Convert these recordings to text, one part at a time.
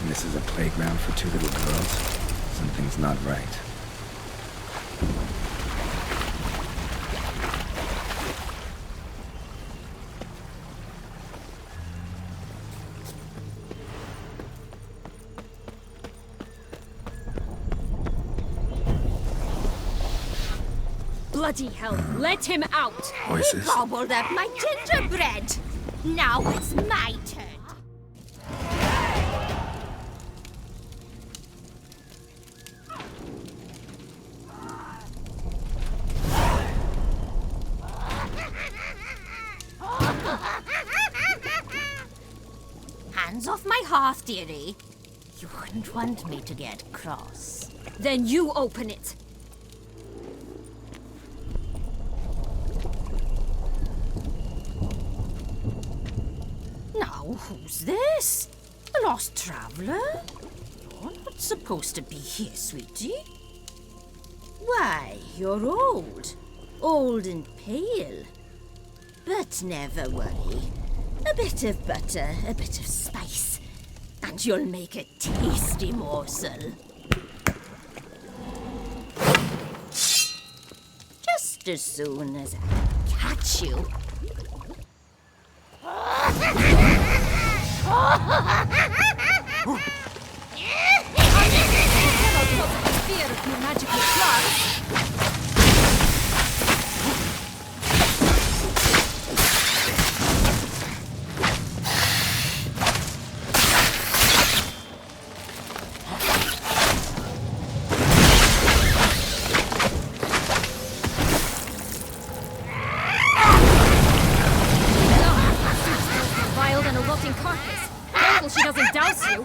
And this is a playground for two little girls? Something's not right. Bloody hell, let him out! Voices? He gobbled up my gingerbread. Now it's my turn. Hands off my hearth, dearie. You wouldn't want me to get cross. Then you open it. Now, who's this? A lost traveler? You're not supposed to be here, sweetie. Why, you're old. Old and pale. But never worry. A bit of butter, a bit of spice, and you'll make a tasty morsel. Just as soon as I catch you. Fear of your magical claws. Vile than a rotting carcass. Careful she doesn't douse you.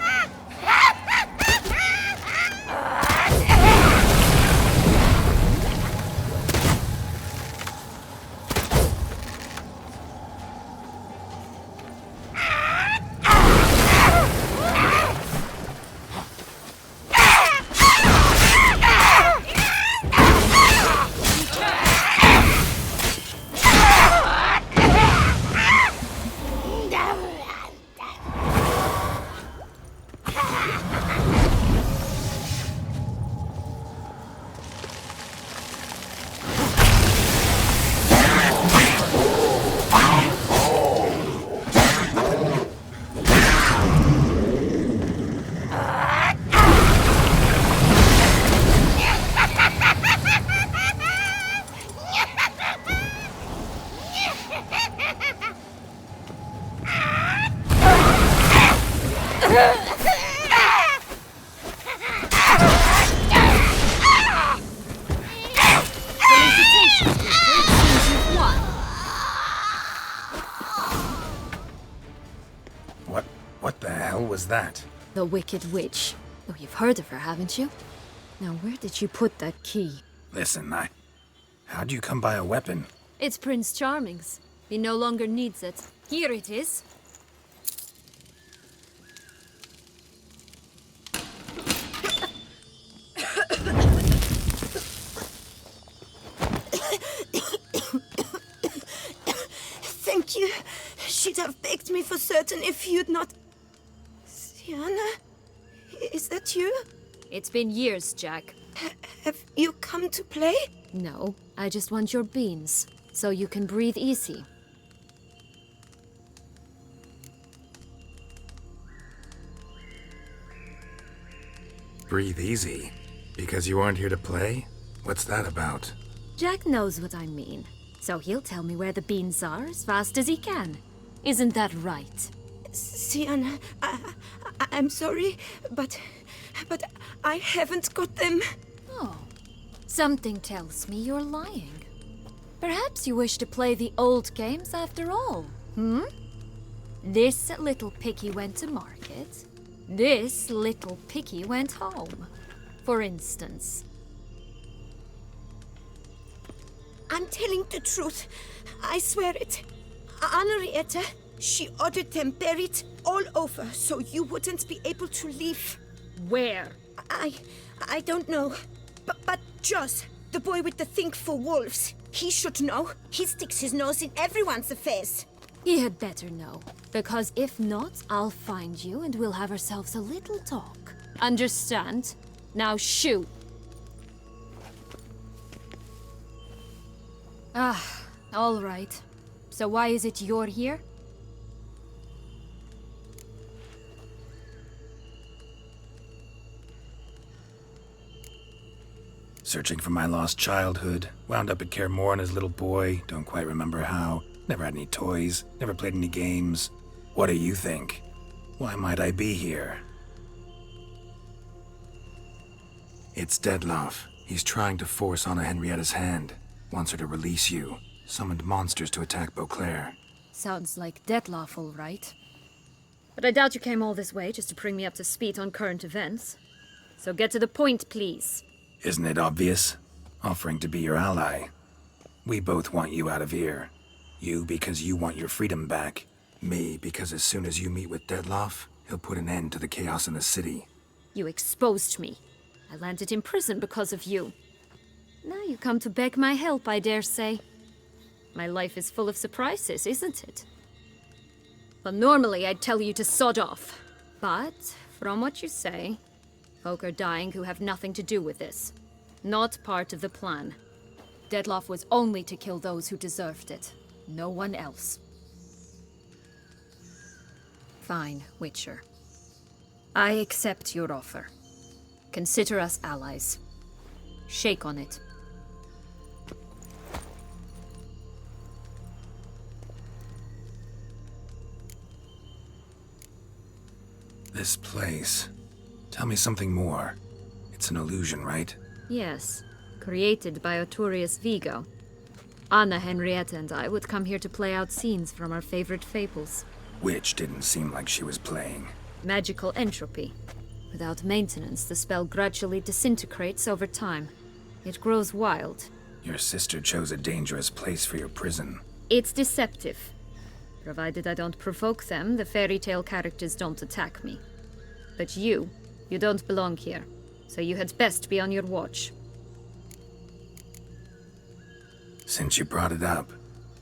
What the hell was that? The Wicked Witch. Oh, you've heard of her, haven't you? Now, where did you put that key? Listen, how'd you come by a weapon? It's Prince Charming's. He no longer needs it. Here it is. Thank you. She'd have begged me for certain if you'd not... Sienna? Is that you? It's been years, Jack. Have you come to play? No, I just want your beans, so you can breathe easy. Breathe easy? Because you aren't here to play? What's that about? Jack knows what I mean, so he'll tell me where the beans are as fast as he can. Isn't that right? Sienna, I'm sorry, but I haven't got them. Oh, something tells me you're lying. Perhaps you wish to play the old games after all, hmm? This little piggy went to market. This little piggy went home, for instance. I'm telling the truth. I swear it. Henrietta, she ordered them buried all over so you wouldn't be able to leave. Where? I don't know. But Joss, the boy with the thing for wolves, he should know. He sticks his nose in everyone's affairs. He had better know, because if not, I'll find you and we'll have ourselves a little talk. Understand? Now shoot! Ah, all right. So why is it you're here? Searching for my lost childhood. Wound up at Kaer Morhen as a little boy. Don't quite remember how. Never had any toys. Never played any games. What do you think? Why might I be here? It's Dettlaff. He's trying to force Anna Henrietta's hand. Wants her to release you. Summoned monsters to attack Beauclair. Sounds like Dettlaff, all right. But I doubt you came all this way just to bring me up to speed on current events. So get to the point, please. Isn't it obvious? Offering to be your ally. We both want you out of here. You because you want your freedom back. Me because as soon as you meet with Dettlaff, he'll put an end to the chaos in the city. You exposed me. I landed in prison because of you. Now you come to beg my help, I dare say. My life is full of surprises, isn't it? Well, normally I'd tell you to sod off. But, from what you say, folk are dying who have nothing to do with this. Not part of the plan. Dettlaff was only to kill those who deserved it. No one else. Fine, Witcher. I accept your offer. Consider us allies. Shake on it. This place. Tell me something more. It's an illusion, right? Yes, created by Arturius Vigo. Anna, Henrietta, and I would come here to play out scenes from our favorite fables. Which didn't seem like she was playing. Magical entropy. Without maintenance, the spell gradually disintegrates over time. It grows wild. Your sister chose a dangerous place for your prison. It's deceptive. Provided I don't provoke them, the fairy tale characters don't attack me. But you don't belong here, so you had best be on your watch. Since you brought it up,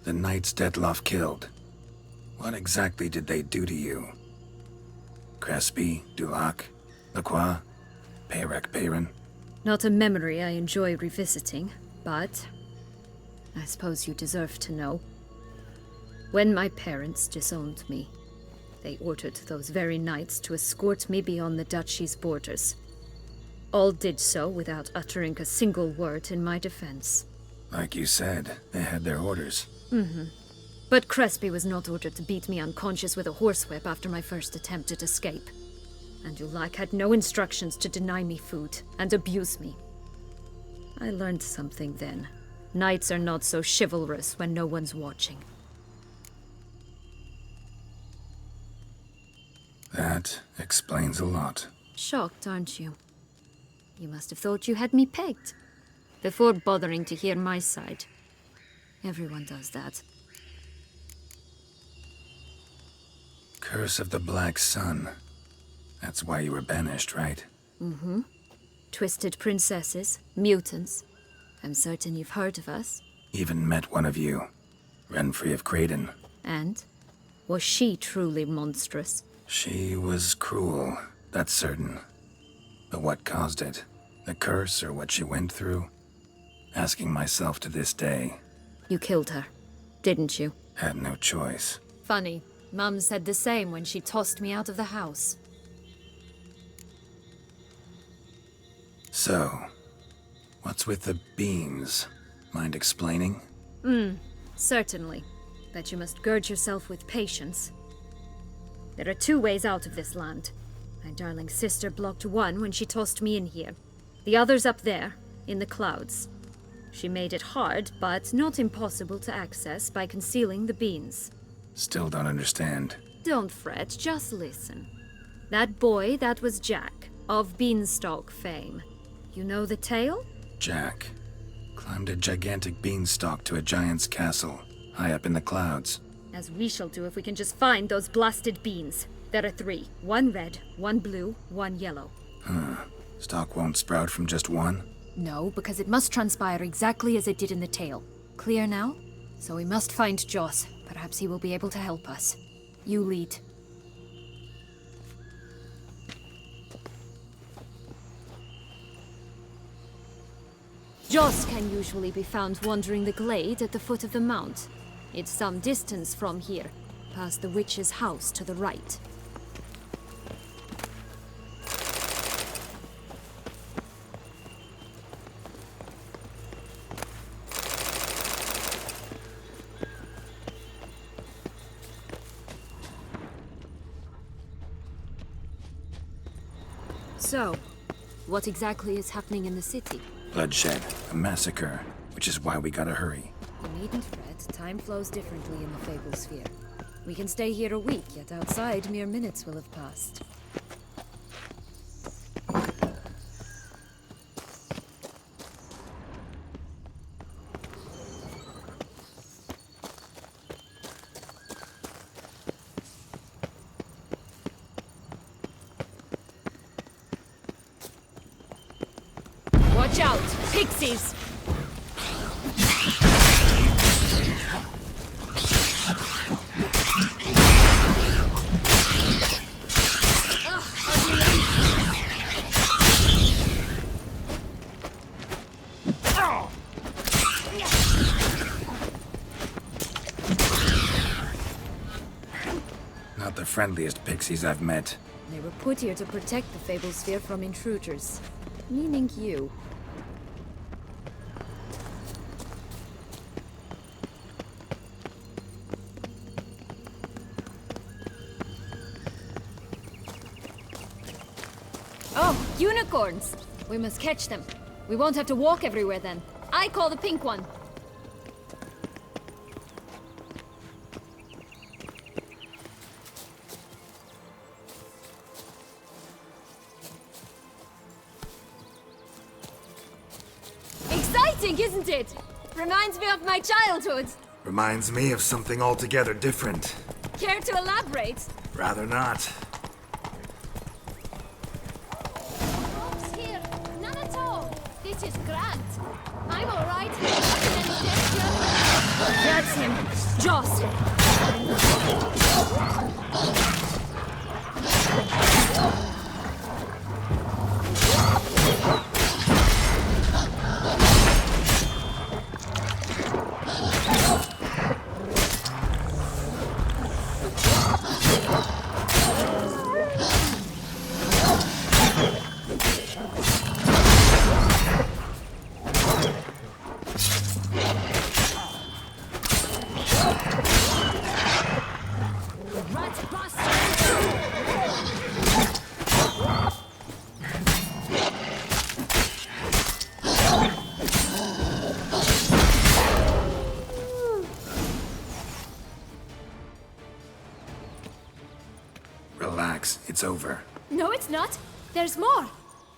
the knights Dettlaff killed. What exactly did they do to you? Crespi, Dulac, Lacroix, Peyrek Peyron? Not a memory I enjoy revisiting, but I suppose you deserve to know. When my parents disowned me, they ordered those very knights to escort me beyond the duchy's borders. All did so without uttering a single word in my defense. Like you said, they had their orders. But Crespi was not ordered to beat me unconscious with a horsewhip after my first attempt at escape. And Dulac had no instructions to deny me food and abuse me. I learned something then. Knights are not so chivalrous when no one's watching. That explains a lot. Shocked, aren't you? You must have thought you had me pegged. Before bothering to hear my side. Everyone does that. Curse of the Black Sun. That's why you were banished, right? Twisted princesses, mutants. I'm certain you've heard of us. Even met one of you. Renfrey of Craden. And? Was she truly monstrous? She was cruel, that's certain. But what caused it? The curse or what she went through? Asking myself to this day. You killed her, didn't you? Had no choice. Funny. Mum said the same when she tossed me out of the house. So, what's with the beans? Mind explaining? Certainly. But you must gird yourself with patience. There are two ways out of this land. My darling sister blocked one when she tossed me in here. The other's up there, in the clouds. She made it hard, but not impossible to access by concealing the beans. Still don't understand. Don't fret, just listen. That boy, that was Jack, of Beanstalk fame. You know the tale? Jack climbed a gigantic beanstalk to a giant's castle, high up in the clouds. As we shall do if we can just find those blasted beans. There are 3. 1 red, 1 blue, 1 yellow. Stalk won't sprout from just one? No, because it must transpire exactly as it did in the tale. Clear now? So we must find Joss, Perhaps he will be able to help us. You lead. Joss can usually be found wandering the glade at the foot of the mount. It's some distance from here, past the witch's house to the right. So, what exactly is happening in the city? Bloodshed, a massacre, which is why we gotta hurry. You needn't fret. Time flows differently in the Fable Sphere. We can stay here a week, yet outside mere minutes will have passed. Watch out! Pixies! Not the friendliest pixies I've met. They were put here to protect the Fable Sphere from intruders. Meaning you. Oh, unicorns! We must catch them. We won't have to walk everywhere then. I call the pink one. Exciting, isn't it? Reminds me of my childhood. Reminds me of something altogether different. Care to elaborate? Rather not. Folks here, none at all. This is grand. I'm all right. That's him. Joss. Relax, it's over. No, it's not. There's more.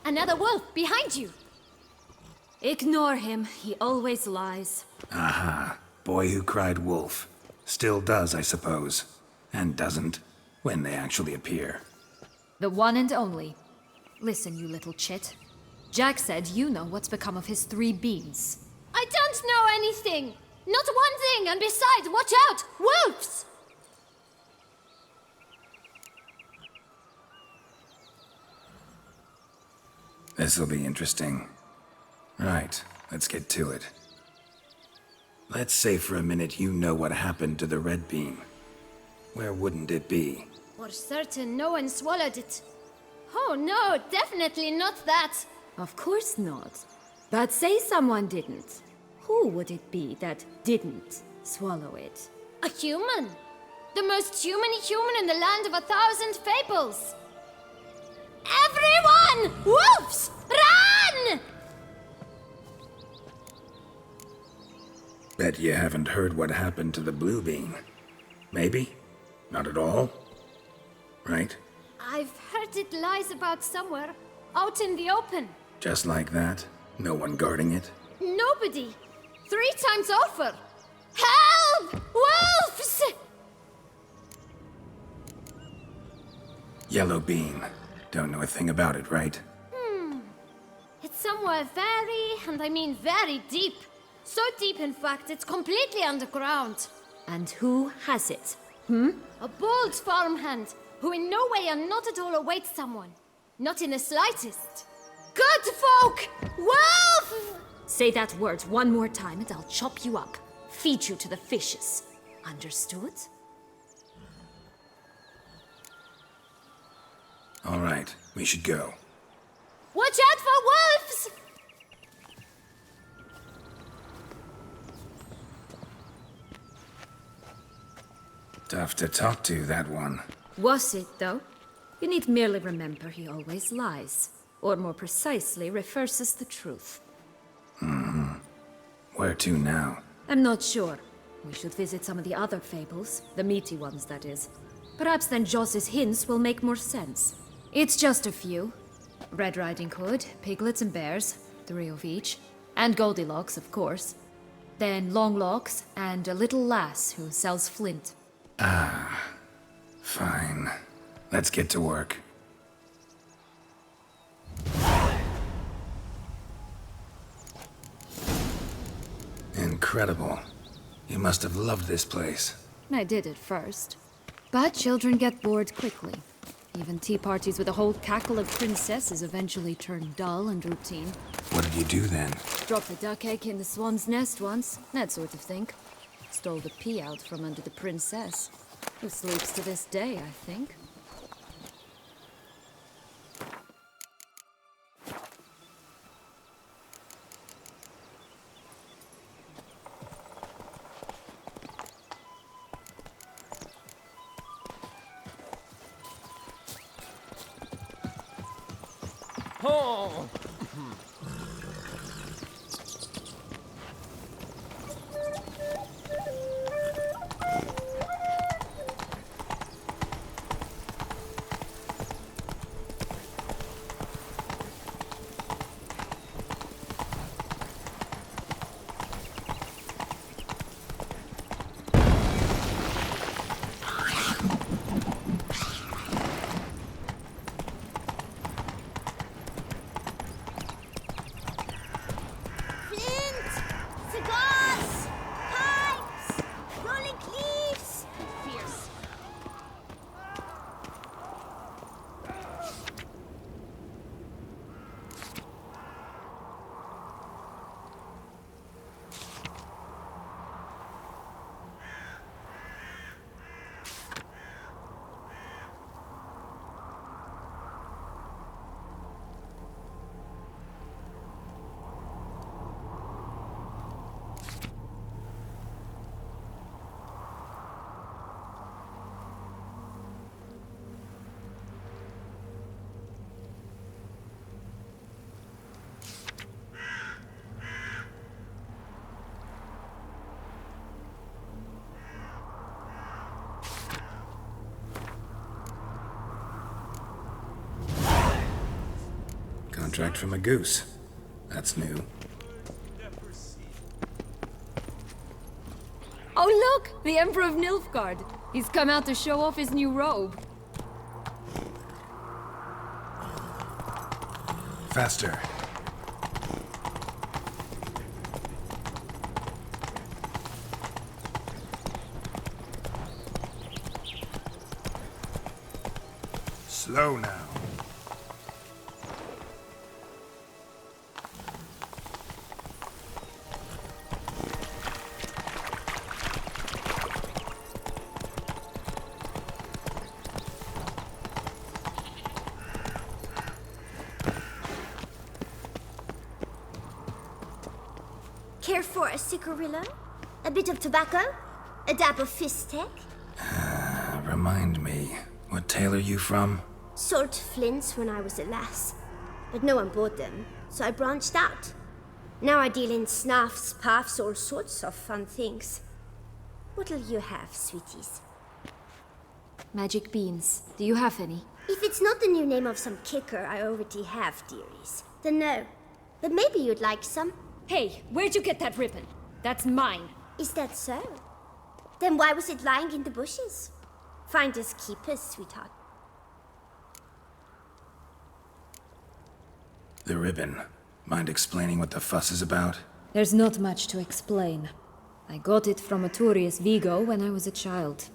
Another wolf behind you. Ignore him. He always lies. Aha. Boy who cried wolf. Still does, I suppose. And doesn't, when they actually appear. The one and only. Listen, you little chit. Jack said you know what's become of his 3 beans. I don't know anything! Not one thing, and besides, watch out! Wolves! This'll be interesting. Right, let's get to it. Let's say for a minute you know what happened to the red bean. Where wouldn't it be? For certain, no one swallowed it. Oh no, definitely not that. Of course not. But say someone didn't. Who would it be that didn't swallow it? A human. The most human in the land of 1,000 fables. Everyone! Wolves! Run! Bet you haven't heard what happened to the blue bean. Maybe? Not at all? Right? I've heard it lies about somewhere, out in the open. Just like that? No one guarding it? Nobody. 3 times over. Help! Wolves! Yellow bean. Don't know a thing about it, right? It's somewhere very, and I mean very deep. So deep, in fact, it's completely underground. And who has it? A bold farmhand who in no way and not at all awaits someone. Not in the slightest. Good folk! Wolf! Say that word one more time and I'll chop you up. Feed you to the fishes. Understood? All right, we should go. Watch out for wolves! Tough to talk to, that one. Was it, though? You need merely remember he always lies. Or more precisely, reverses the truth. Where to now? I'm not sure. We should visit some of the other fables. The meaty ones, that is. Perhaps then Joss's hints will make more sense. It's just a few. Red Riding Hood, piglets and bears, 3 of each. And Goldilocks, of course. Then Longlocks, and a little lass who sells flint. Fine. Let's get to work. Incredible. You must have loved this place. I did at first. But children get bored quickly. Even tea parties with a whole cackle of princesses eventually turn dull and routine. What did you do then? Dropped a duck egg in the swan's nest once, that sort of thing. Stole the pea out from under the princess, who sleeps to this day, I think. Flint! Cigars! Pipes! Rolling leaves! Fierce. Contract from a goose. That's new. Oh look! The Emperor of Nilfgaard! He's come out to show off his new robe. Faster. Slow now. Care for a cigarillo? A bit of tobacco? A dab of fistek? Remind me, what tale are you from? Sold flints when I was a lass. But no one bought them, so I branched out. Now I deal in snuffs, puffs, all sorts of fun things. What'll you have, sweeties? Magic beans. Do you have any? If it's not the new name of some kicker I already have, dearies, then no. But maybe you'd like some. Hey, where'd you get that ribbon? That's mine. Is that so? Then why was it lying in the bushes? Finders keepers, sweetheart. The ribbon. Mind explaining what the fuss is about? There's not much to explain. I got it from Arturius Vigo when I was a child.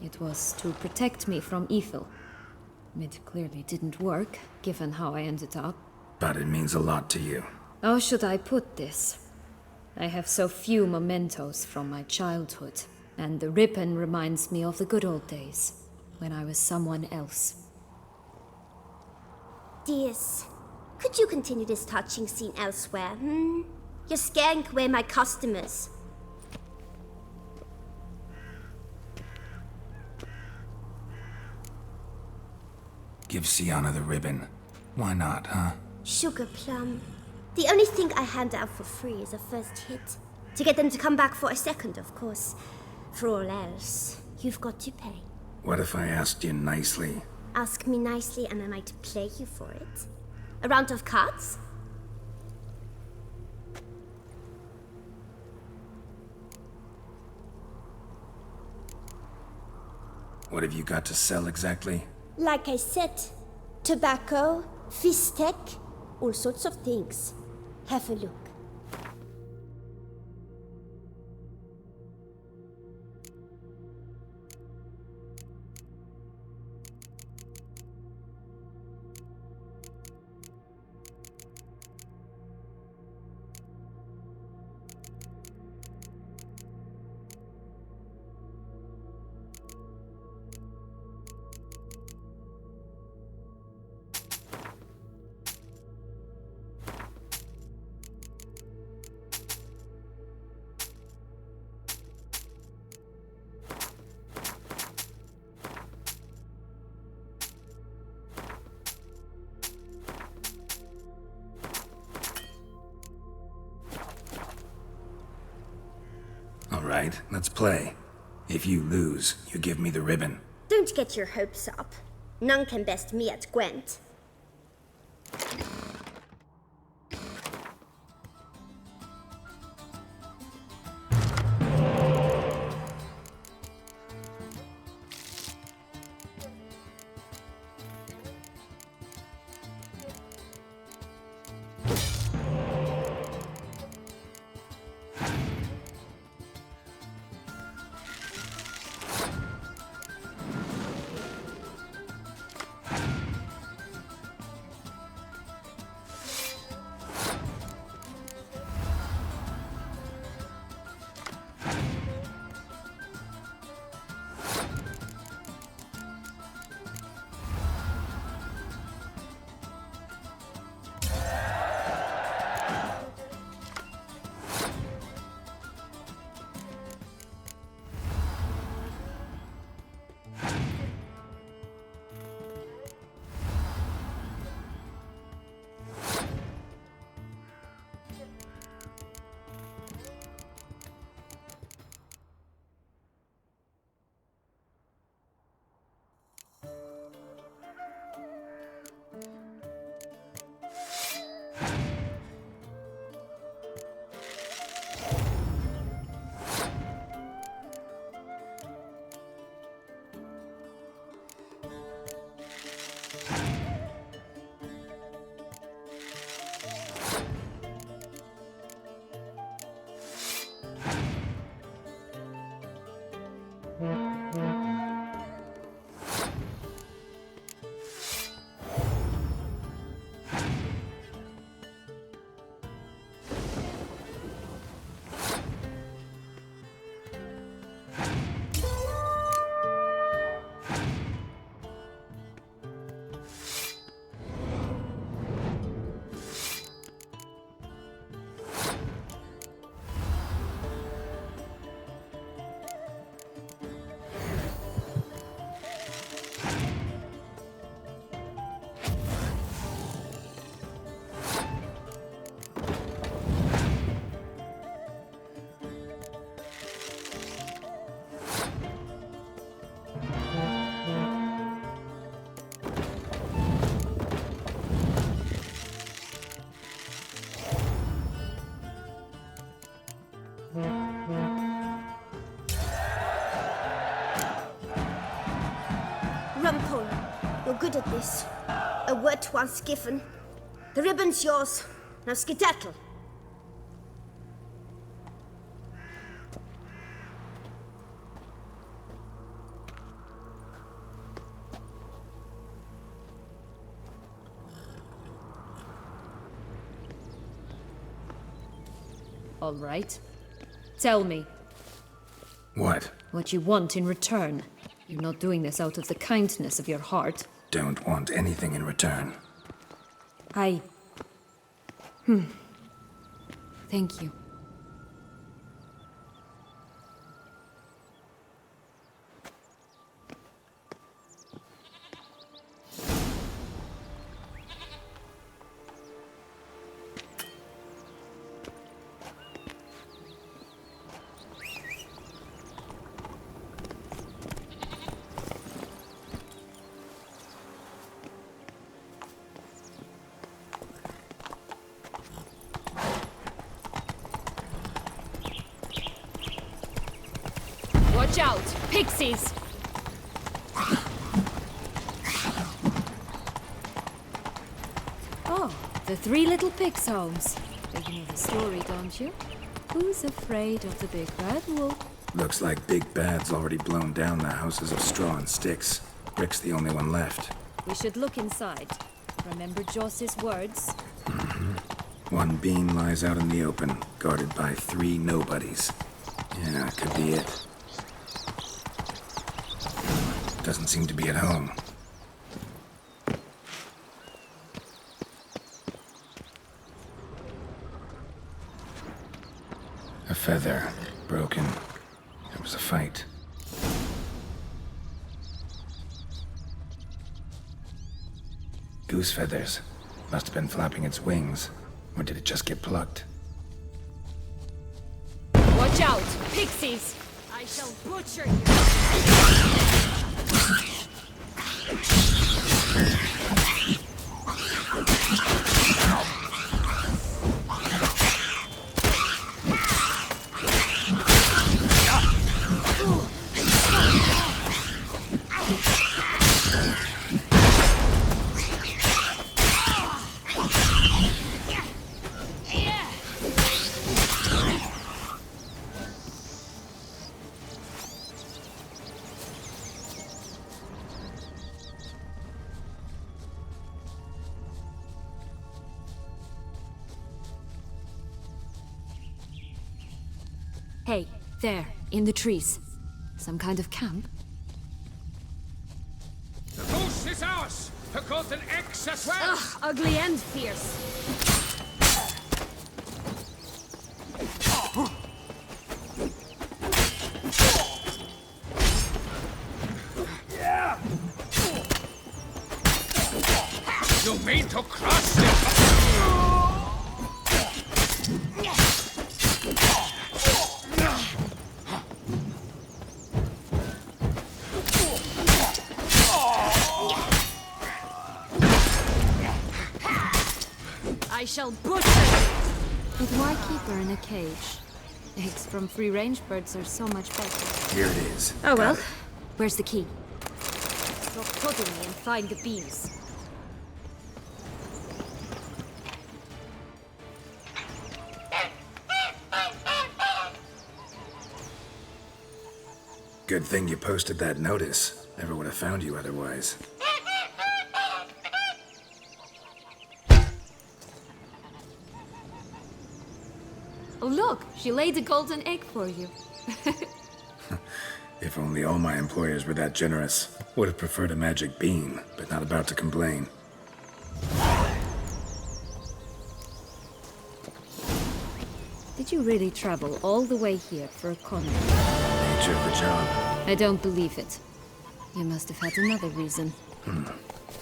It was to protect me from evil. It clearly didn't work, given how I ended up. But it means a lot to you. How should I put this? I have so few mementos from my childhood, and the ribbon reminds me of the good old days, when I was someone else. Dears, could you continue this touching scene elsewhere, You're scaring away my customers. Give Sienna the ribbon. Why not, huh? Sugar plum. The only thing I hand out for free is a first hit. To get them to come back for a second, of course. For all else, you've got to pay. What if I asked you nicely? Ask me nicely and I might play you for it. A round of cards? What have you got to sell exactly? Like I said, tobacco, fish tech, all sorts of things. Have a look. All right, let's play. If you lose, you give me the ribbon. Don't get your hopes up. None can best me at Gwent. Rumpole, you're good at this. A word once given. The ribbon's yours. Now skedaddle. All right. Tell me What? what you want in return. You're not doing this out of the kindness of your heart. Don't want anything in return. Thank you. Watch out! Pixies! Oh, the three little pigs' homes. You know the story, don't you? Who's afraid of the big bad wolf? Looks like Big Bad's already blown down the houses of straw and sticks. Rick's the only one left. We should look inside. Remember Joss's words? One bean lies out in the open, guarded by 3 nobodies. Yeah, could be it. Doesn't seem to be at home. A feather, broken. It was a fight. Goose feathers. Must have been flapping its wings. Or did it just get plucked? Watch out! Pixies! I shall butcher you! Hey, there, in the trees. Some kind of camp? The goose is ours! To Golden X as well! Ugh, ugly and fierce. You mean to crush them? I shall butcher you! But why keep her in a cage? Eggs from free-range birds are so much better. Here it is. Oh well. Got it. Where's the key? Stop pudding me and find the beans. Good thing you posted that notice. Never would have found you otherwise. Oh look, she laid a golden egg for you. If only all my employers were that generous. Would have preferred a magic bean, but not about to complain. Did you really travel all the way here for a con? Nature of the job. I don't believe it. You must have had another reason.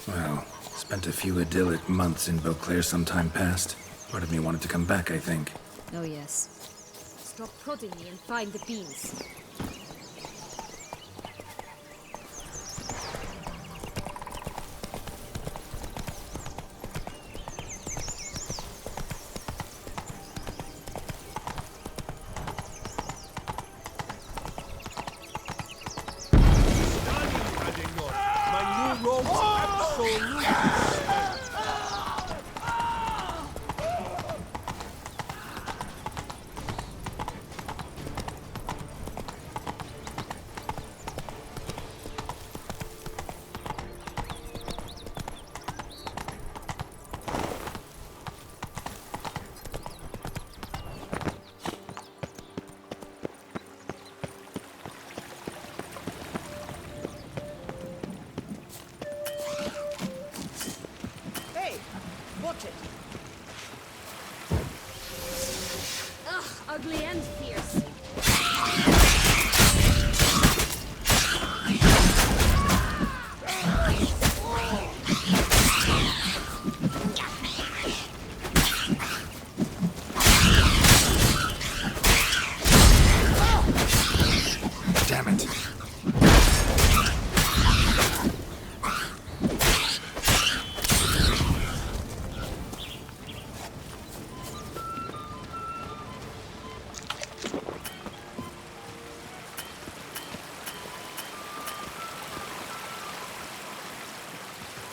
Well, spent a few idyllic months in Beauclair some time past. Part of me wanted to come back, I think. Oh yes. Stop prodding me and find the beans. My new robe's absolute.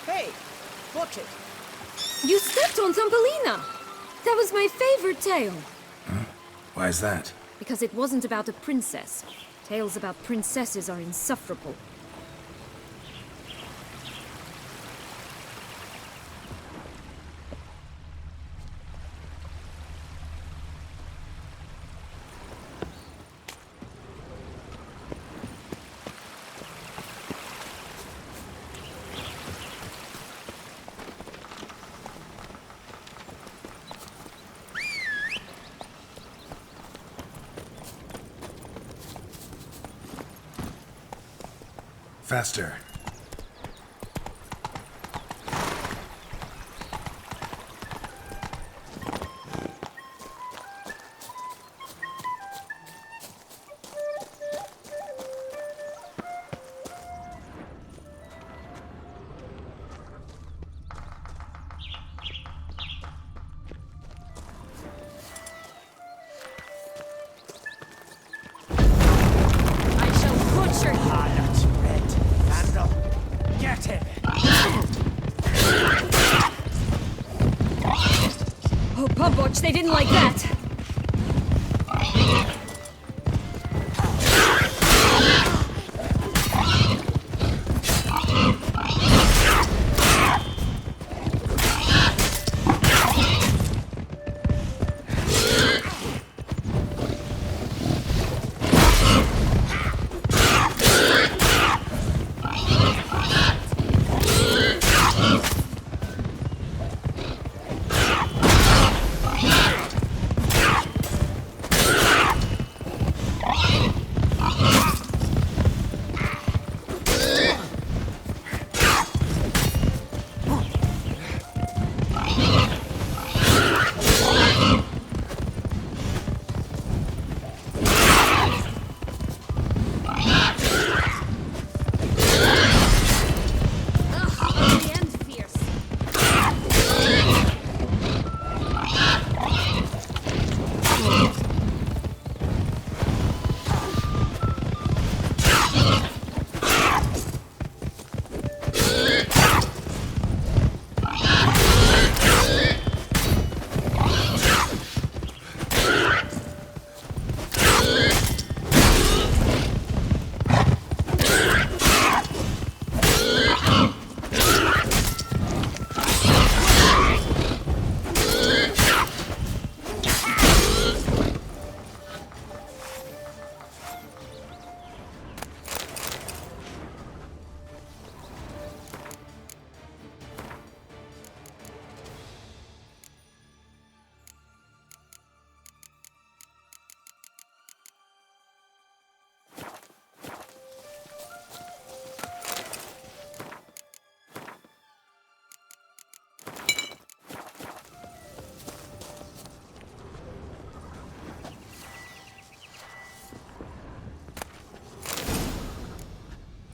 Hey, watch it. You stepped on Thumbelina! That was my favorite tale. Why is that? Because it wasn't about a princess. Tales about princesses are insufferable. Faster. I shall butcher you! That's red. Vandal. Get him. Oh, Pumpwatch, they didn't like that!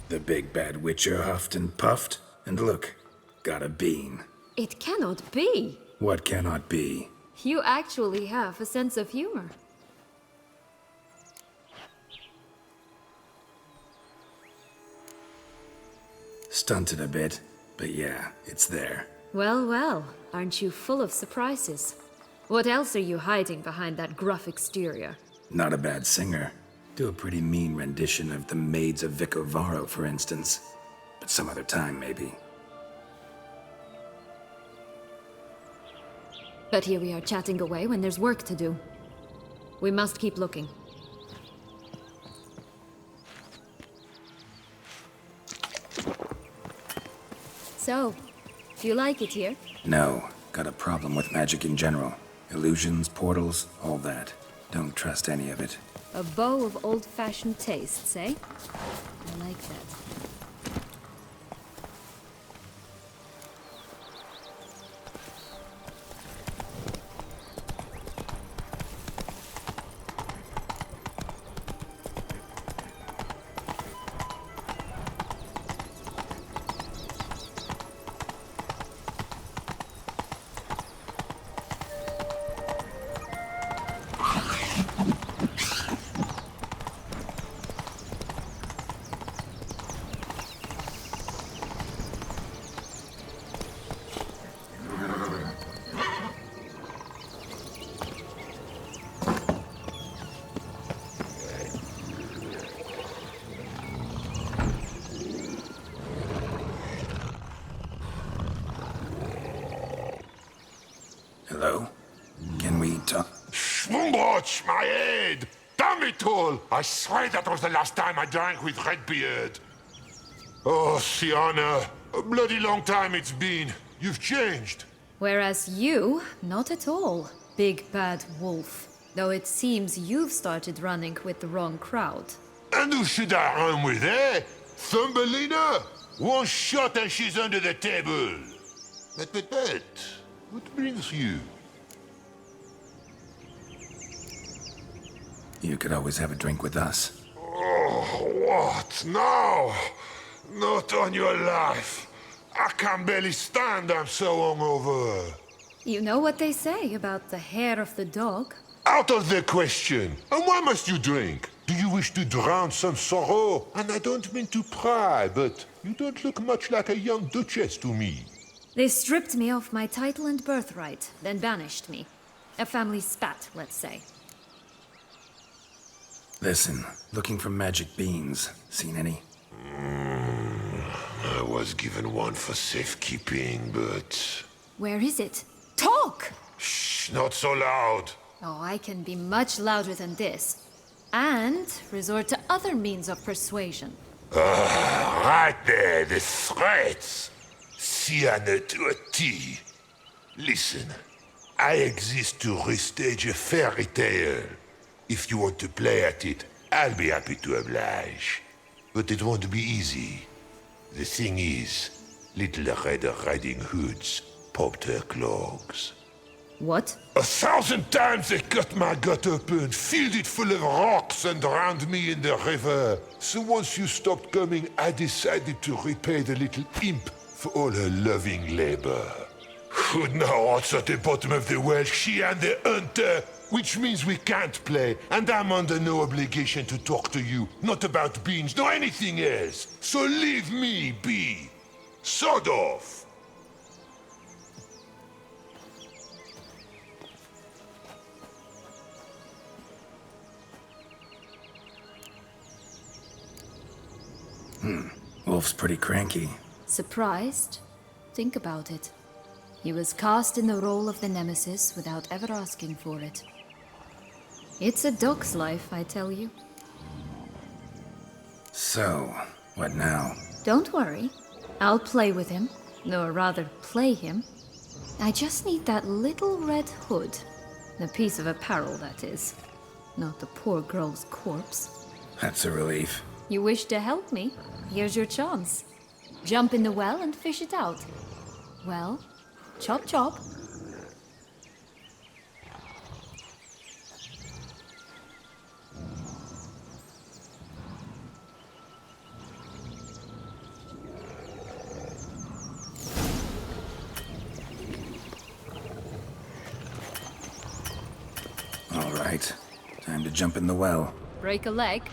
The big bad witcher huffed and puffed, and look, got a bean. It cannot be! What cannot be? You actually have a sense of humor. Stunted a bit, but yeah, it's there. Well, well, aren't you full of surprises? What else are you hiding behind that gruff exterior? Not a bad singer. Do a pretty mean rendition of The Maids of Vicovaro, for instance. But some other time, maybe. But here we are chatting away when there's work to do. We must keep looking. So, do you like it here? No, got a problem with magic in general. Illusions, portals, all that. Don't trust any of it. A bow of old-fashioned tastes, eh? I like that. Hello? Can we talk? Schwumbroch, my head! Damn it all! I swear that was the last time I drank with Redbeard. Oh, Sienna, a bloody long time it's been. You've changed. Whereas you, not at all, big bad wolf. Though it seems you've started running with the wrong crowd. And who should I run with, eh? Thumbelina? One shot and she's under the table. But, what brings you? You could always have a drink with us. Oh, what now? Not on your life. I can barely stand, I'm so hungover. You know what they say about the hair of the dog? Out of the question. And why must you drink? Do you wish to drown some sorrow? And I don't mean to pry, but you don't look much like a young duchess to me. They stripped me of my title and birthright, then banished me. A family spat, let's say. Listen, looking for magic beans. Seen any? I was given one for safekeeping, but... Where is it? Talk! Shh, not so loud. Oh, I can be much louder than this. And resort to other means of persuasion. Right there, the threats. Sienna to a T. Listen, I exist to restage a fairy tale. If you want to play at it, I'll be happy to oblige. But it won't be easy. The thing is, Little Red Riding Hoods popped her clogs. What? 1,000 times they cut my gut open, filled it full of rocks and drowned me in the river. So once you stopped coming, I decided to repay the little imp for all her loving labor. Who'd know what's at the bottom of the well? She and the hunter, which means we can't play, and I'm under no obligation to talk to you, not about beans, nor anything else. So leave me be. Sod off. Wolf's pretty cranky. Surprised? Think about it. He was cast in the role of the Nemesis without ever asking for it. It's a dog's life, I tell you. So, what now? Don't worry. I'll play with him. Or rather, play him. I just need that little red hood. The piece of apparel, that is. Not the poor girl's corpse. That's a relief. You wish to help me? Here's your chance. Jump in the well and fish it out. Well, chop chop. All right. Time to jump in the well. Break a leg.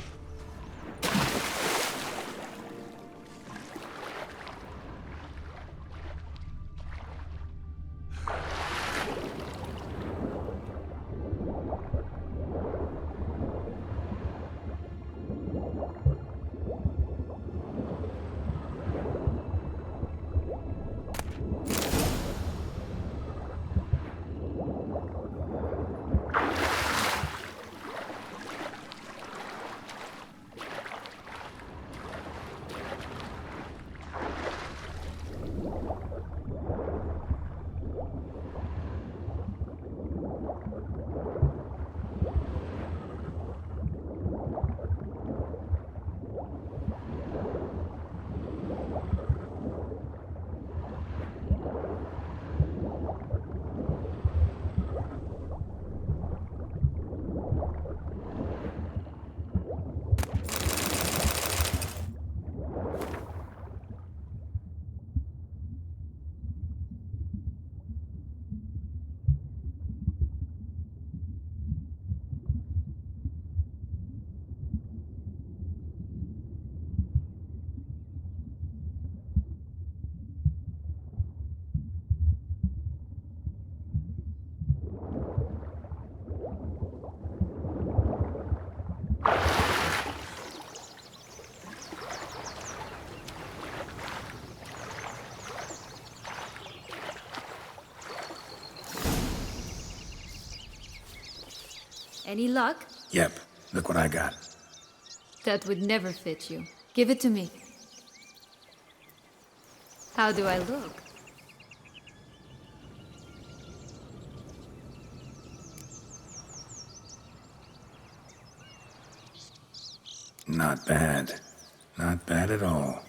Any luck? Yep, look what I got. That would never fit you. Give it to me. How do I look? Not bad. Not bad at all.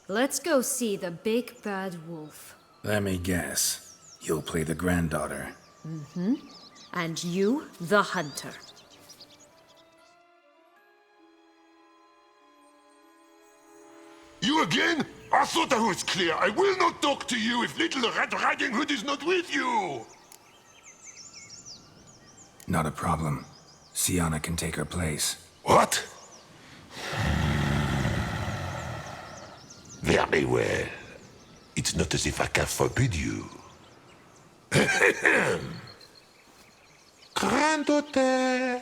Let's go see the big bad wolf. Let me guess. You'll play the granddaughter. And you, the hunter. You again? I thought I was clear. I will not talk to you if little Red Riding Hood is not with you. Not a problem. Sienna can take her place. What? Very well. It's not as if I can forbid you. Granddaughter,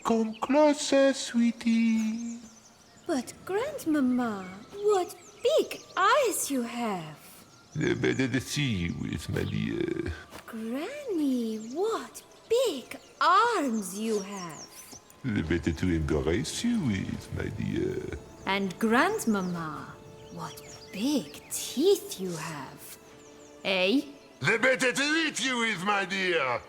come closer, sweetie. But, Grandmama, what big eyes you have! The better to see you with, my dear. Granny, what big arms you have! The better to embrace you with, my dear. And Grandmama, what big teeth you have. Eh? The better to eat you with, my dear.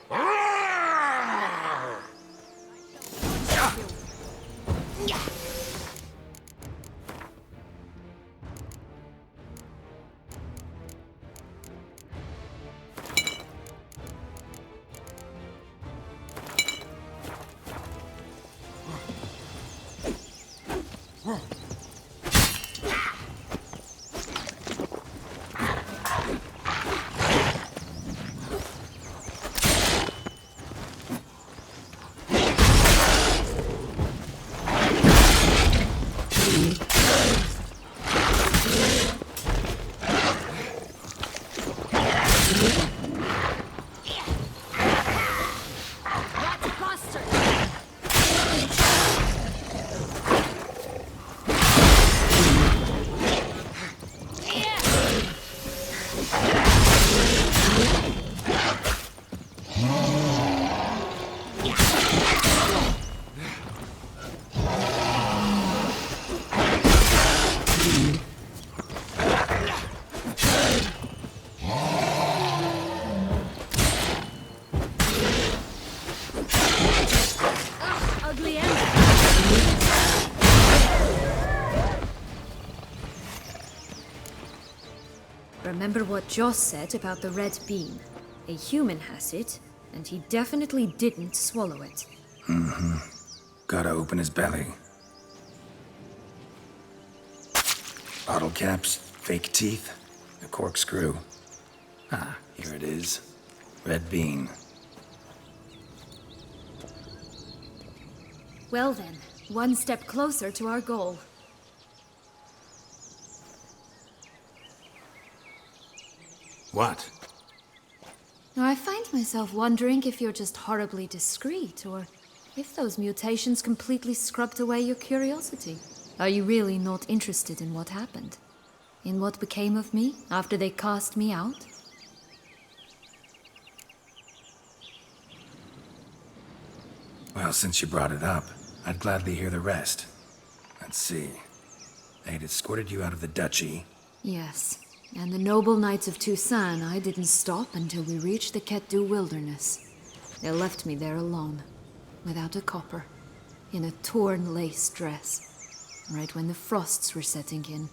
Ugly end. Remember what Joss said about the red bean? A human has it, and he definitely didn't swallow it. Gotta open his belly. Bottle caps, fake teeth, a corkscrew. Ah, here it is. Red bean. Well then, one step closer to our goal. What? Now, I find myself wondering if you're just horribly discreet, or if those mutations completely scrubbed away your curiosity. Are you really not interested in what happened? In what became of me after they cast me out? Well, since you brought it up, I'd gladly hear the rest. Let's see. They'd escorted you out of the duchy. Yes, and the noble knights of Toussaint, I didn't stop until we reached the Ketdu wilderness. They left me there alone, without a copper, in a torn lace dress, right when the frosts were setting in.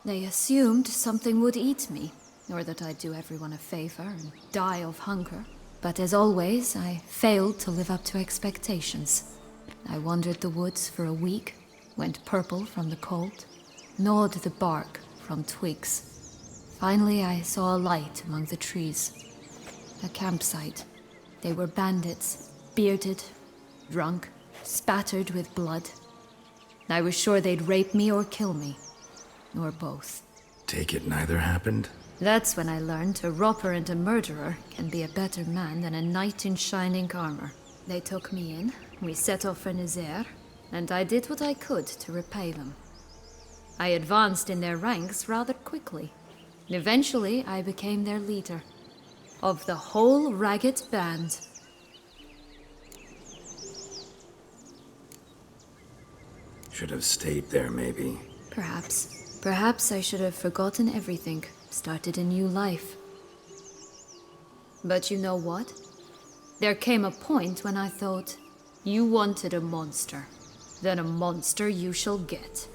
They assumed something would eat me, or that I'd do everyone a favor and die of hunger. But as always, I failed to live up to expectations. I wandered the woods for a week, went purple from the cold, gnawed the bark from twigs. Finally, I saw a light among the trees. A campsite. They were bandits, bearded, drunk, spattered with blood. I was sure they'd rape me or kill me, or both. Take it neither happened? That's when I learned a robber and a murderer can be a better man than a knight in shining armor. They took me in, we set off for Nazaire, and I did what I could to repay them. I advanced in their ranks rather quickly. Eventually, I became their leader. of the whole ragged band. Should have stayed there, maybe. Perhaps. Perhaps I should have forgotten everything, started a new life. But you know what? There came a point when I thought, you wanted a monster. Then a monster you shall get.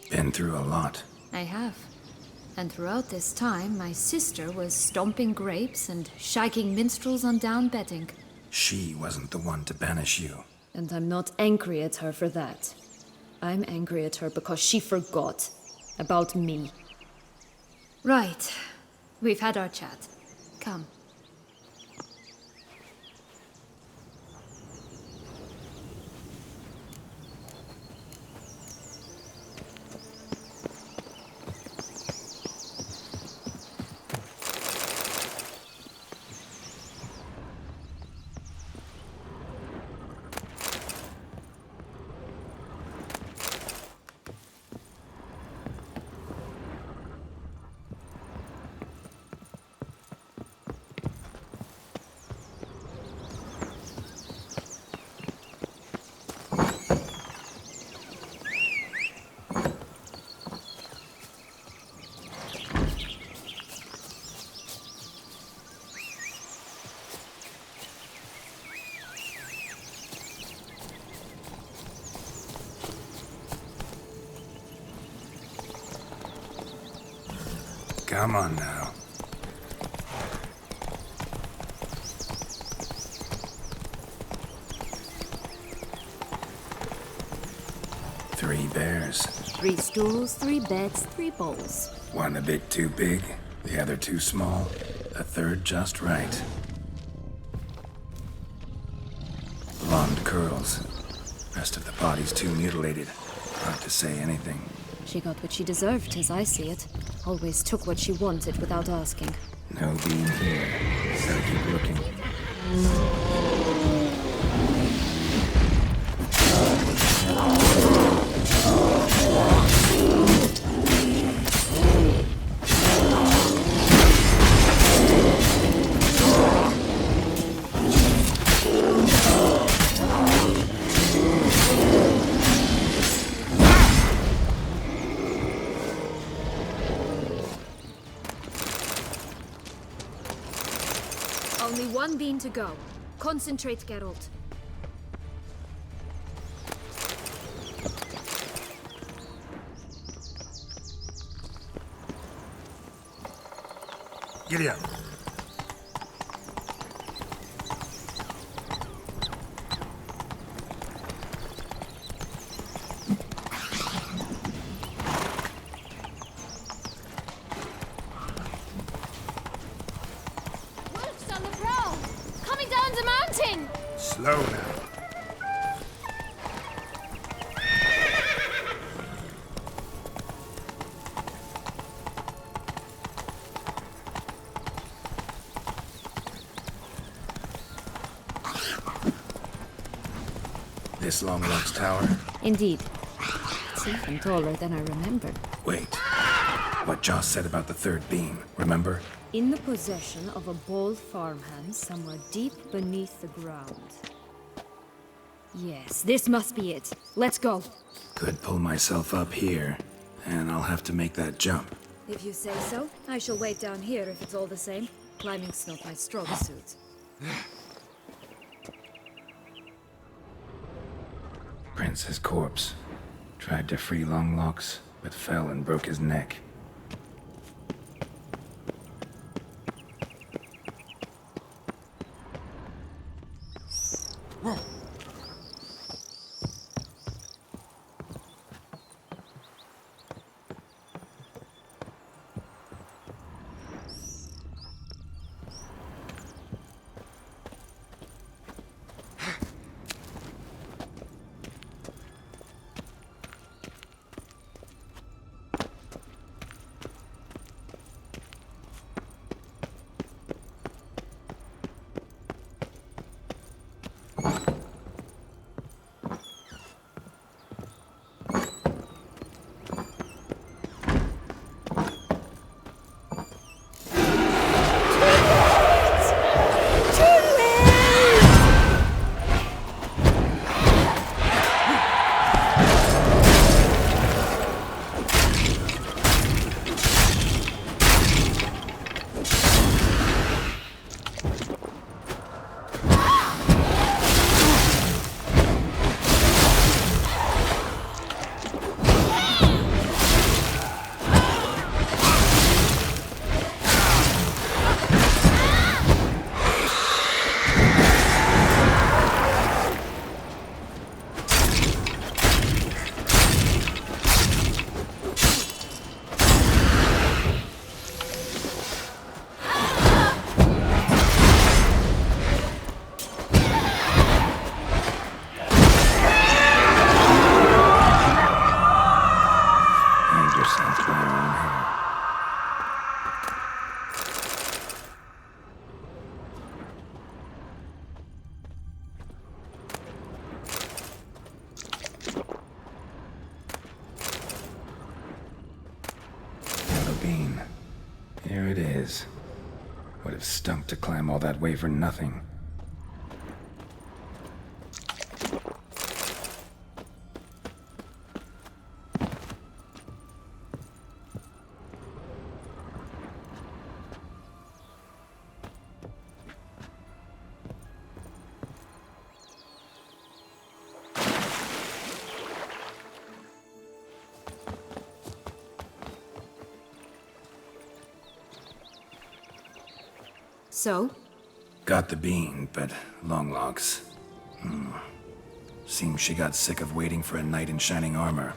Been through a lot. I have. And throughout this time, my sister was stomping grapes and shagging minstrels on down bedding. She wasn't the one to banish you. And I'm not angry at her for that. I'm angry at her because she forgot about me. Right. We've had our chat. Come. Come on now. Three bears. 3 stools, 3 beds, 3 bowls. One a bit too big, the other too small, a third just right. Blonde curls. Rest of the body's too mutilated. Hard to say anything. She got what she deserved, as I see it. Always took what she wanted without asking. No beam here. Gotta keep looking. Only 1 beam to go. Concentrate, Geralt. Giddy up. Wolves on the prowl! Coming down the mountain! Slow now. This Long Rock's tower? Indeed. It's even taller than I remembered. Wait. What Joss said about the third beam, remember? In the possession of a bold farmhand somewhere deep beneath the ground. Yes, this must be it. Let's go. Could pull myself up here, and I'll have to make that jump. If you say so, I shall wait down here if it's all the same. Climbing's not my strong suit. Prince's corpse. Tried to free Longlocks, but fell and broke his neck. is. Would have stunk to climb all that way for nothing. So? Got the bean, but long logs. Seems she got sick of waiting for a knight in shining armor.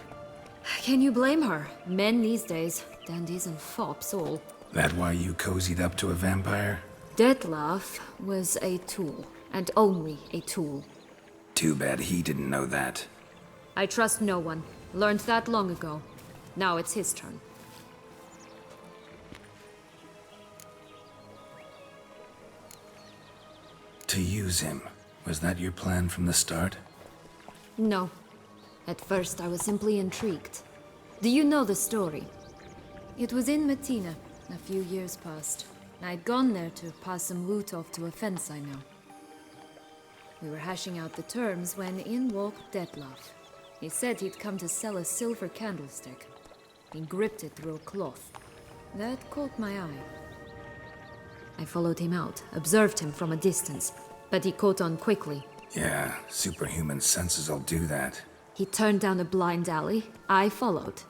Can you blame her? Men these days, dandies and fops all. That why you cozied up to a vampire? Detlef was a tool, and only a tool. Too bad he didn't know that. I trust no one. Learned that long ago. Now it's his turn. To use him. Was that your plan from the start? No. At first, I was simply intrigued. Do you know the story? It was in Matina, a few years past. I'd gone there to pass some loot off to a fence I know. We were hashing out the terms when in walked Detlef. He said he'd come to sell a silver candlestick. He gripped it through a cloth. That caught my eye. I followed him out, observed him from a distance, but he caught on quickly. Yeah, superhuman senses will do that. He turned down a blind alley. I followed.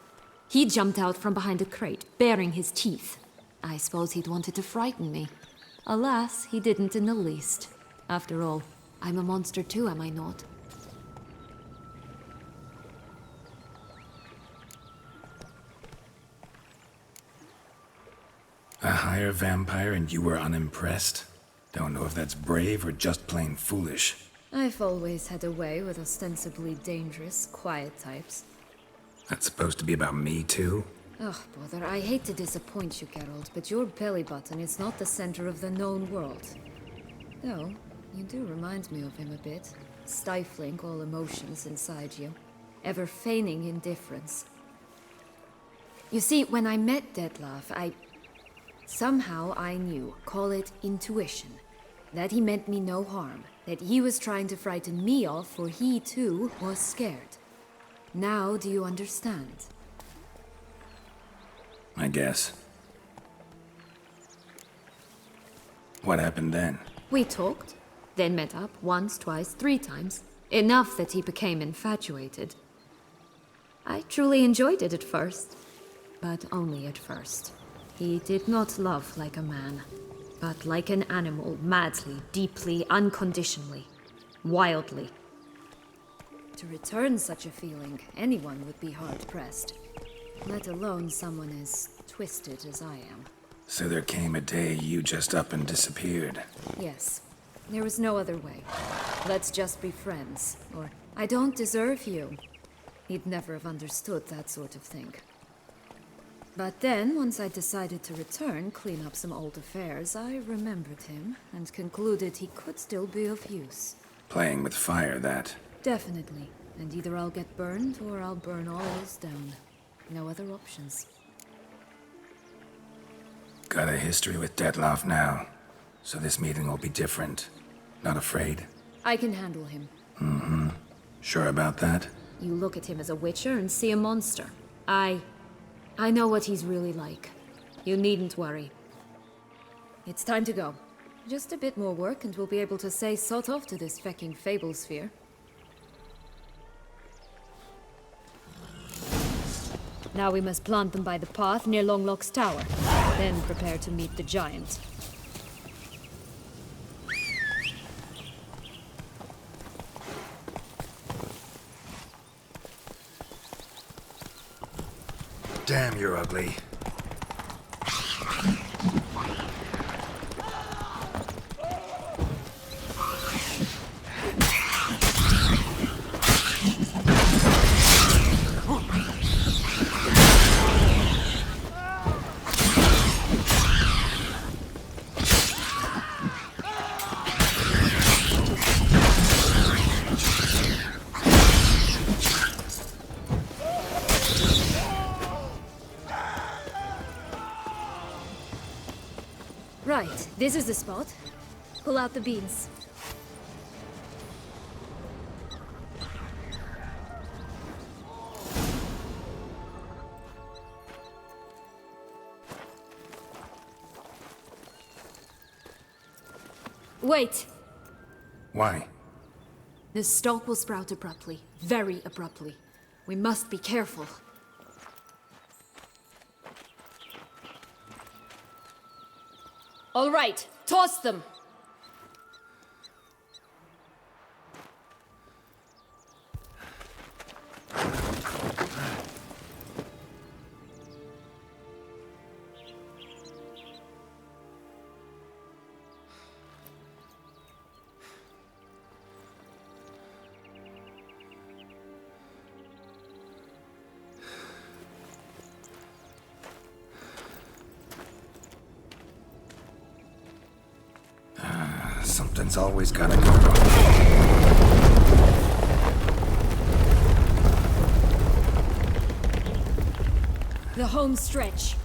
He jumped out from behind a crate, baring his teeth. I suppose he'd wanted to frighten me. Alas, he didn't in the least. After all, I'm a monster too, am I not? A higher vampire and you were unimpressed? Don't know if that's brave or just plain foolish. I've always had a way with ostensibly dangerous, quiet types. That's supposed to be about me too? Ugh, bother, I hate to disappoint you, Geralt, but your belly button is not the center of the known world. Though, you do remind me of him a bit. Stifling all emotions inside you. Ever feigning indifference. You see, when I met Detlef, somehow I knew, call it intuition, that he meant me no harm, that he was trying to frighten me off, for he too was scared. Now do you understand? I guess. What happened then? We talked, then met up once, twice, 3 times. Enough that he became infatuated. I truly enjoyed it at first, but only at first. He did not love like a man, but like an animal, madly, deeply, unconditionally, wildly. To return such a feeling, anyone would be hard-pressed, let alone someone as twisted as I am. So there came a day you just up and disappeared. Yes, there was no other way. Let's just be friends, or I don't deserve you. He'd never have understood that sort of thing. But then, once I decided to return, clean up some old affairs, I remembered him and concluded he could still be of use. Playing with fire, that. Definitely. And either I'll get burned or I'll burn all else down. No other options. Got a history with Detlef now, so this meeting will be different. Not afraid? I can handle him. Mm-hmm. Sure about that? You look at him as a witcher and see a monster. I know what he's really like. You needn't worry. It's time to go. Just a bit more work and we'll be able to say sot off to this fecking fable sphere. Now we must plant them by the path near Longlock's tower. Then prepare to meet the giant. Damn, you're ugly. Right, this is the spot. Pull out the beans. Wait! Why? The stalk will sprout abruptly. Very abruptly. We must be careful. All right, toss them. Something's always gotta go wrong. The home stretch.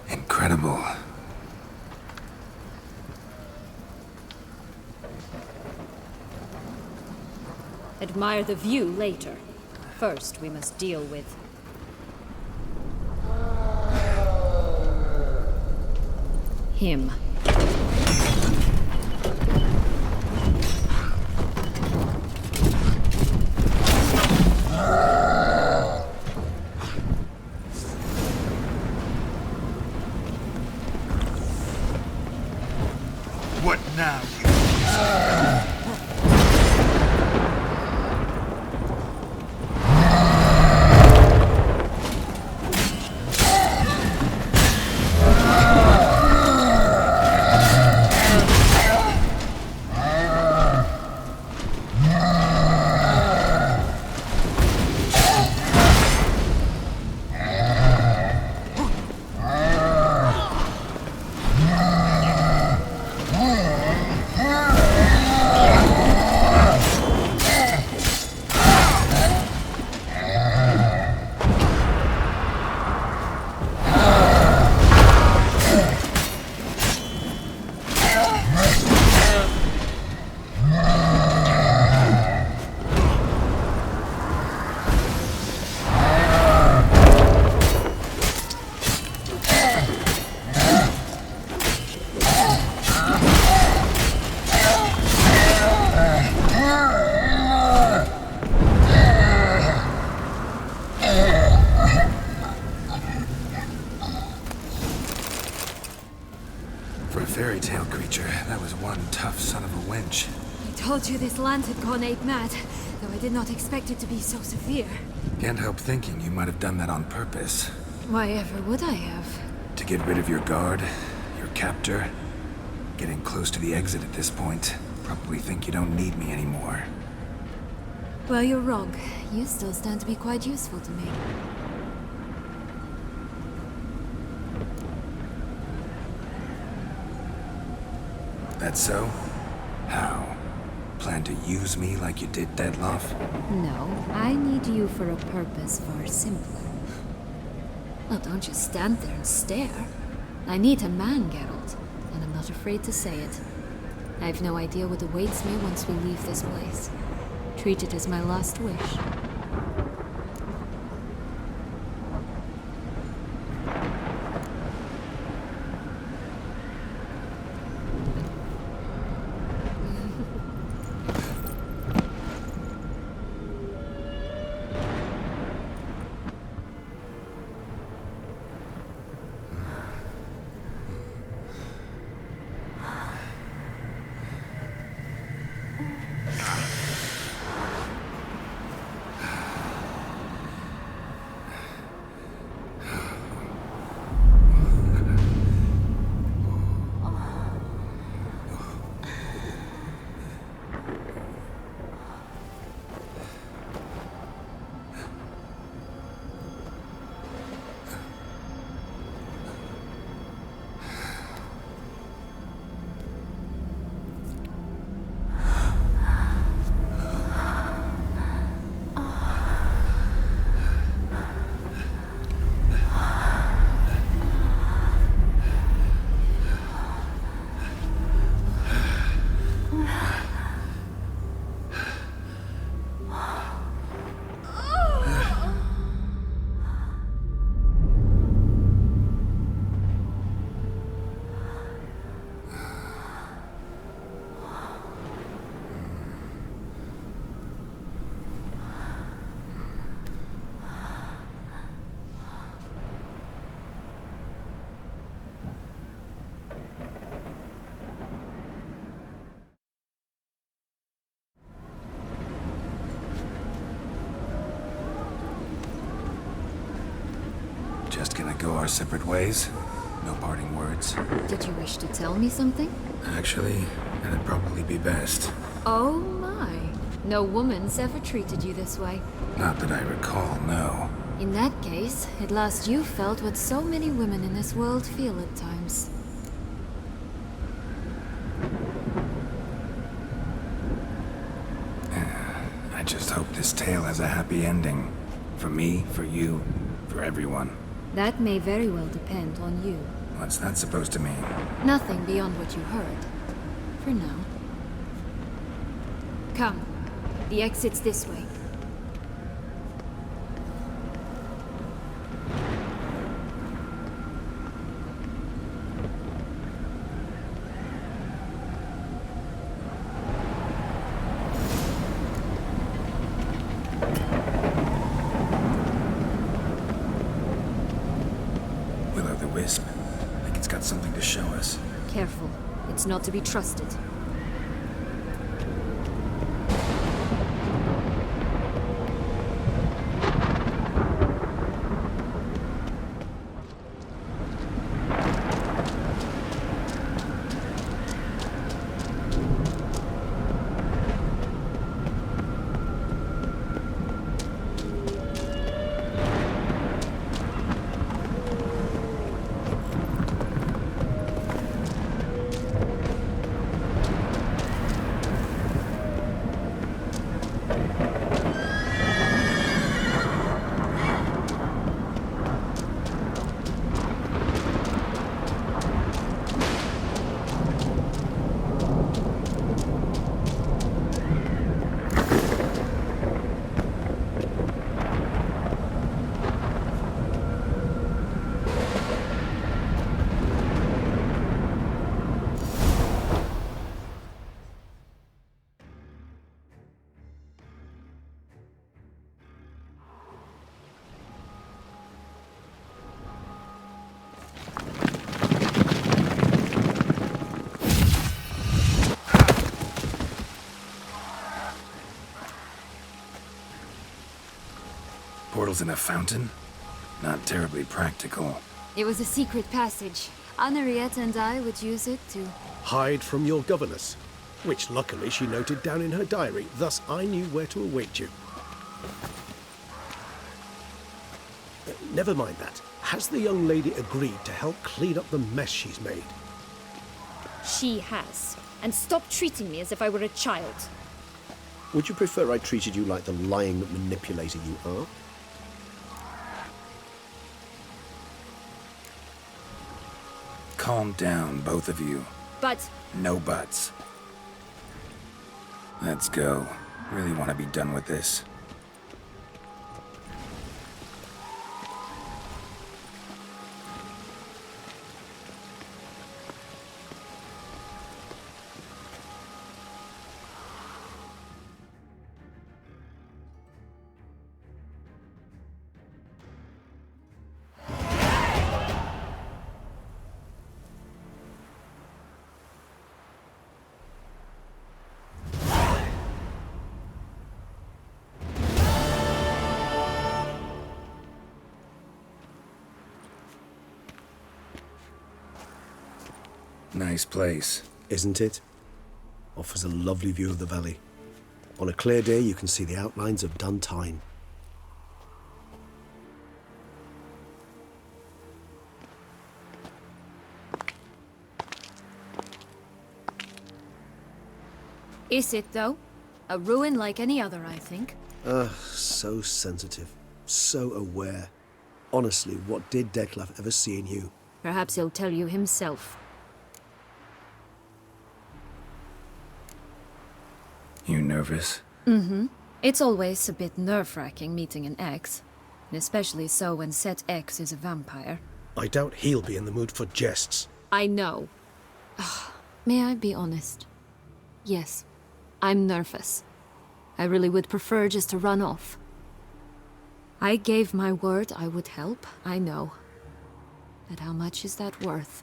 Incredible. Admire the view later. First, we must deal with... him. What now, For a fairy tale creature, that was one tough son of a wench. I told you this land had gone ape mad, though I did not expect it to be so severe. Can't help thinking you might have done that on purpose. Why ever would I have? To get rid of your guard, your captor. Getting close to the exit at this point. Probably think you don't need me anymore. Well, you're wrong. You still stand to be quite useful to me. That so? How? Plan to use me like you did Deadloff? No, I need you for a purpose far simpler. Well, don't just stand there and stare. I need a man, Geralt, and I'm not afraid to say it. I have no idea what awaits me once we leave this place. Treat it as my last wish. Just gonna go our separate ways? No parting words? Did you wish to tell me something? Actually, that'd probably be best. Oh my. No woman's ever treated you this way. Not that I recall, no. In that case, at last you felt what so many women in this world feel at times. I just hope this tale has a happy ending. For me, for you, for everyone. That may very well depend on you. What's that supposed to mean? Nothing beyond what you heard. For now. Come. The exit's this way. Will-o'-the-wisp. Like it's got something to show us. Careful. It's not to be trusted. Portals in a fountain? Not terribly practical. It was a secret passage. Henriette and I would use it to... Hide from your governess, which luckily she noted down in her diary, thus I knew where to await you. Never mind that. Has the young lady agreed to help clean up the mess she's made? She has. And stop treating me as if I were a child. Would you prefer I treated you like the lying manipulator you are? Calm down, both of you. But No buts. Let's go. Really want to be done with this. Nice place. Isn't it? Offers a lovely view of the valley. On a clear day, you can see the outlines of Duntine. Is it, though? A ruin like any other, I think. So sensitive. So aware. Honestly, what did Detlef ever see in you? Perhaps he'll tell you himself. You nervous? It's always a bit nerve-wracking meeting an ex. And especially so when said ex is a vampire. I doubt he'll be in the mood for jests. I know. May I be honest? Yes, I'm nervous. I really would prefer just to run off. I gave my word I would help, I know. But how much is that worth?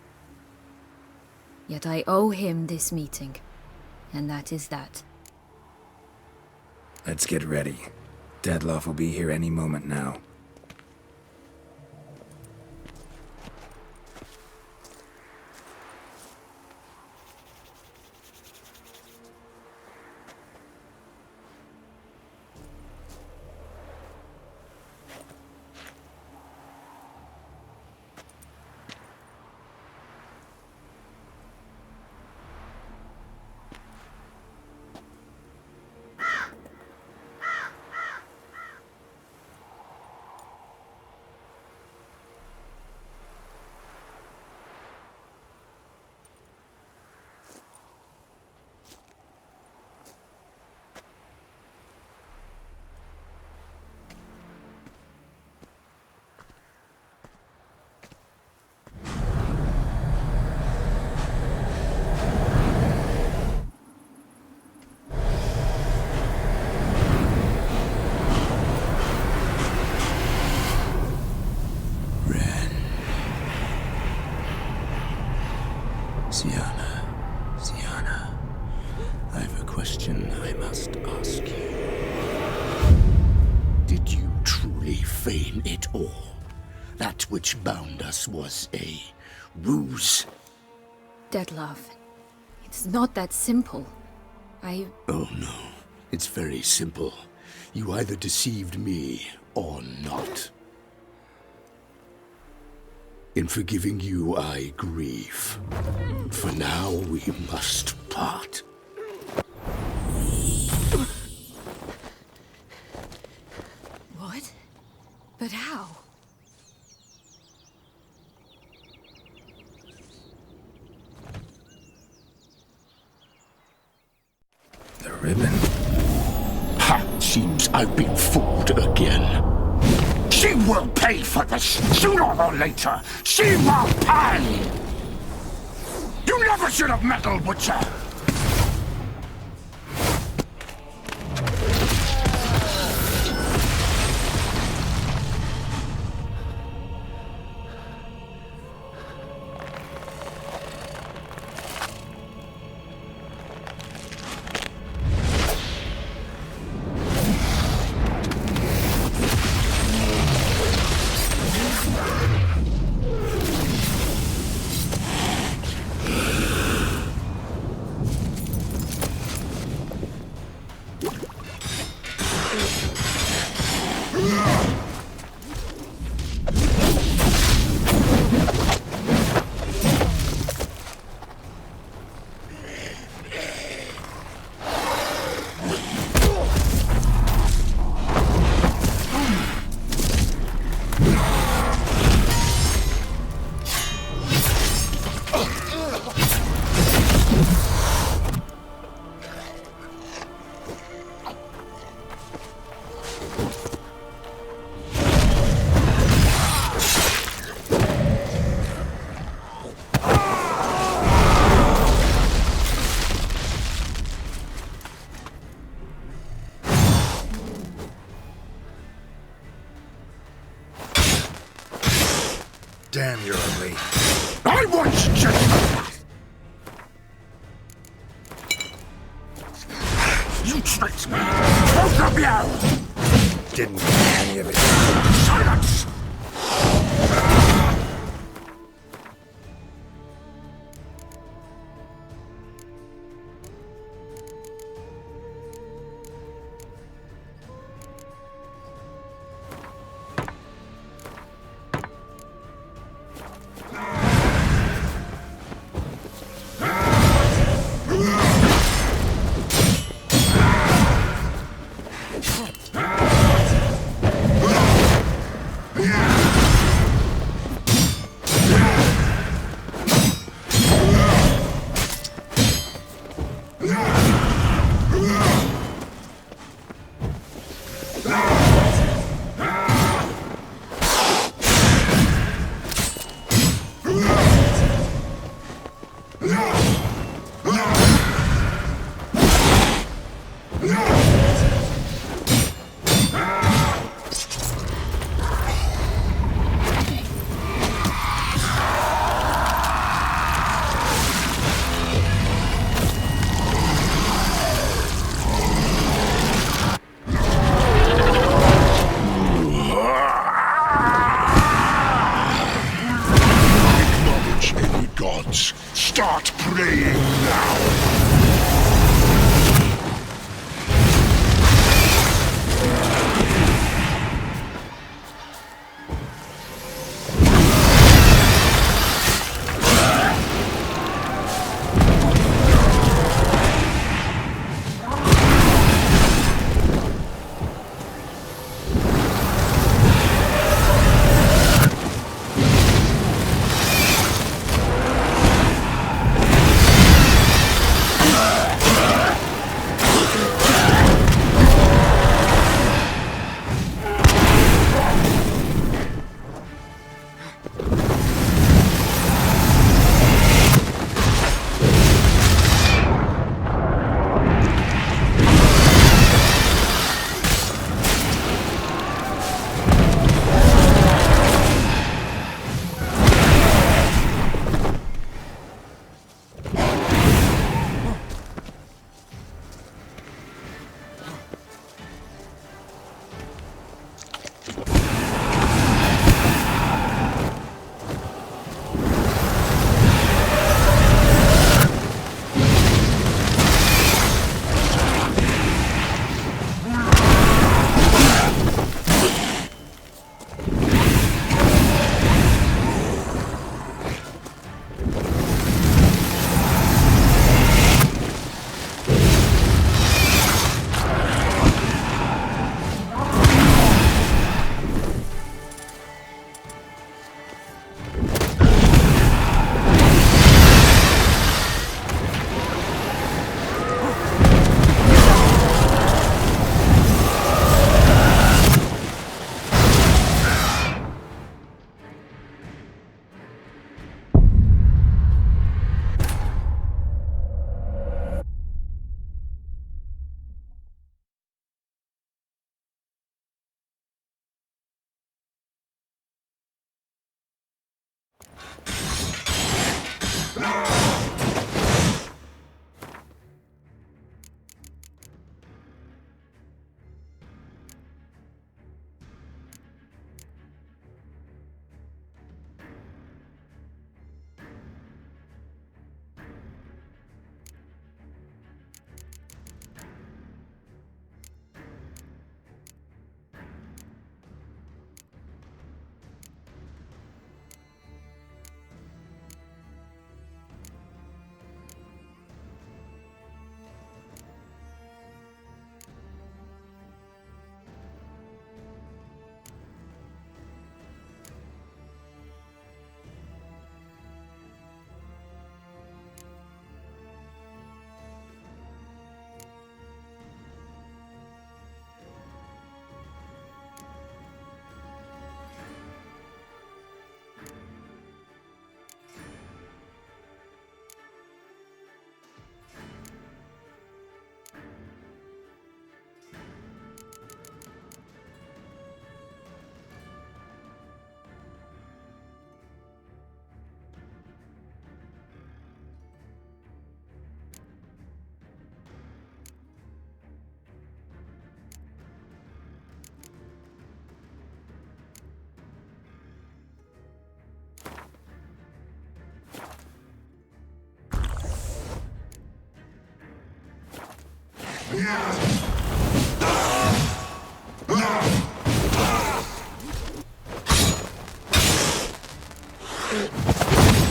Yet I owe him this meeting. And that is that. Let's get ready. Detlef will be here any moment now. that which bound us was a ruse. Deadlove, it's not that simple. Oh no, it's very simple. You either deceived me or not. In forgiving you, I grieve. For now, we must part. What? But how? The ribbon. Ha! Seems I've been fooled again. She will pay for this, sooner or later. She will pay! You never should have meddled with her! Damn, you're ugly. I was just... You tricked me! Both of you! Didn't get any of it. Silence! Start praying now!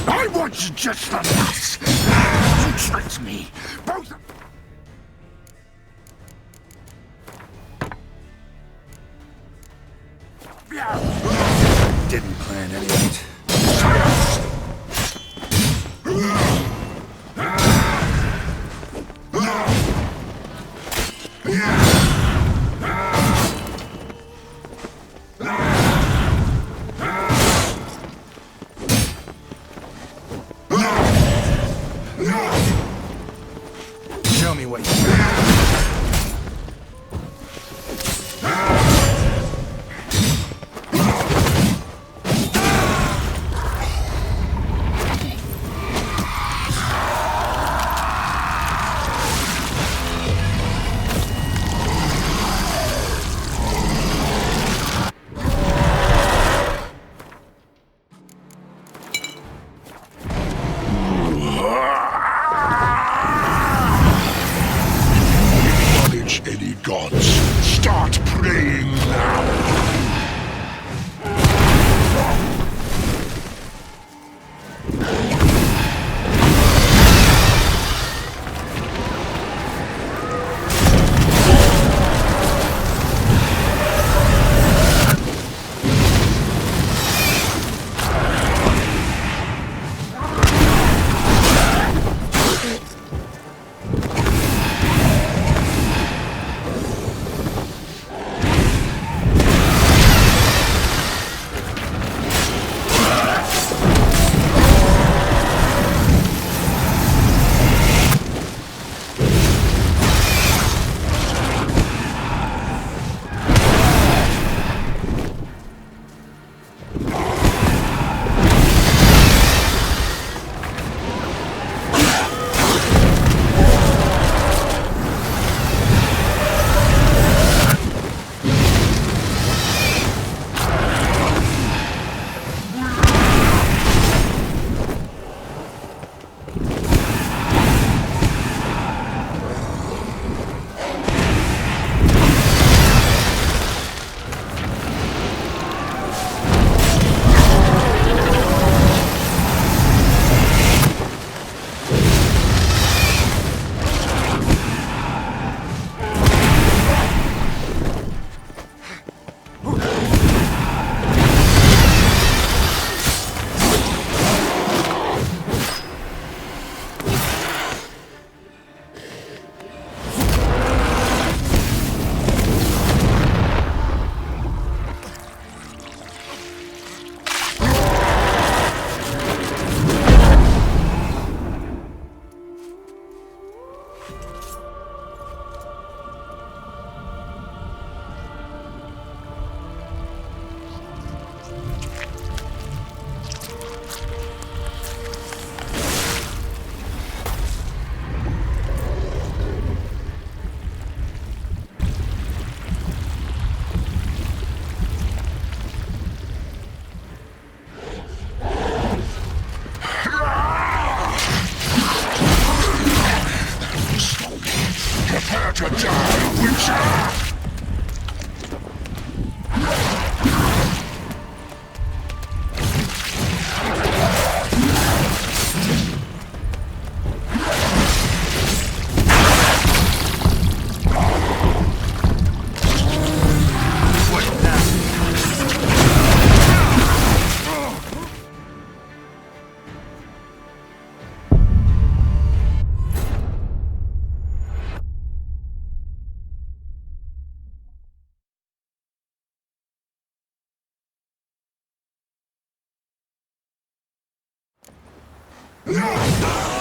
I want you just the last. You tricked me. Both. Didn't plan any of it. Show me what you got. No!